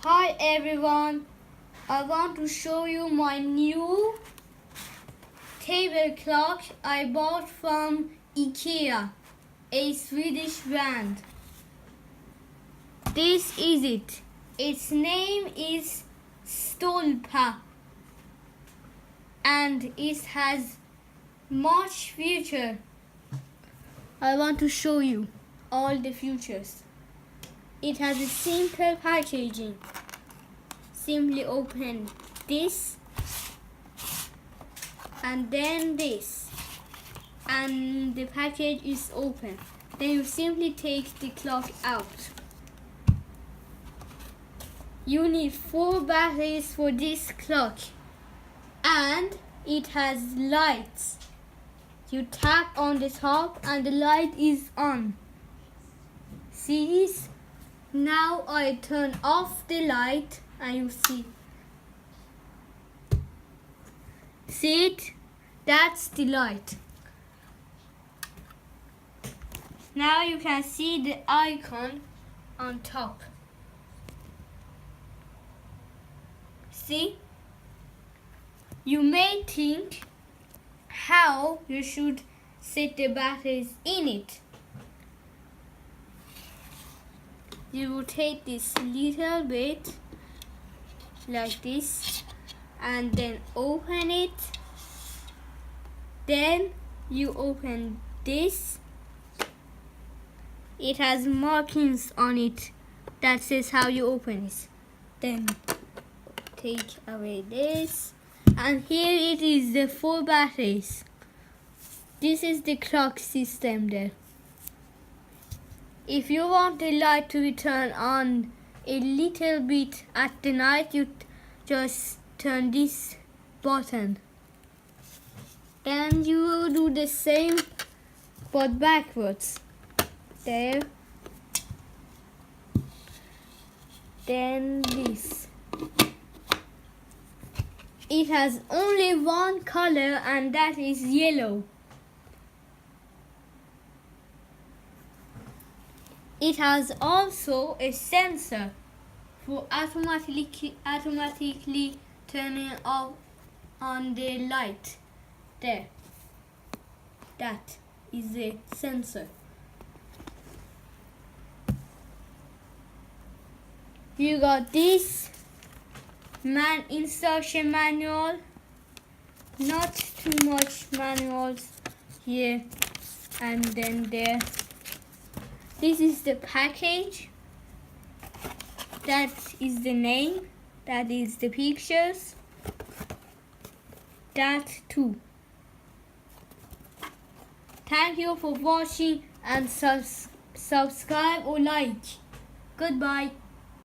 Hi everyone, I want to show you my new table clock I bought from IKEA, a Swedish brand. This is it. Its name is Stolpa and it has much feature. I want to show you all the features. It has a simple packaging. Simply open this and then this, and the package is open. Then you simply take the clock out. You need 4 batteries for this clock, and it has lights. You tap on the top and the light is on. See this? Now I turn off the light and you see. See it? That's the light. Now you can see the icon on top. See? You may think how you should set the batteries in it. You will take this little bit like this and then open it. Then you open this. It has markings on it that says how you open it. Then take away this, and here it is, the 4 batteries. This is the clock system there. If you want the light to be turned on a little bit at the night, you just turn this button. Then you will do the same but backwards. There. Then this. It has only one color and that is yellow. It has also a sensor for automatically turning off on the light. There. That is the sensor. You got this instruction manual. Not too much manuals here and then there. This is the package. That is the name. That is the pictures. That too. Thank you for watching and subscribe or like. Goodbye.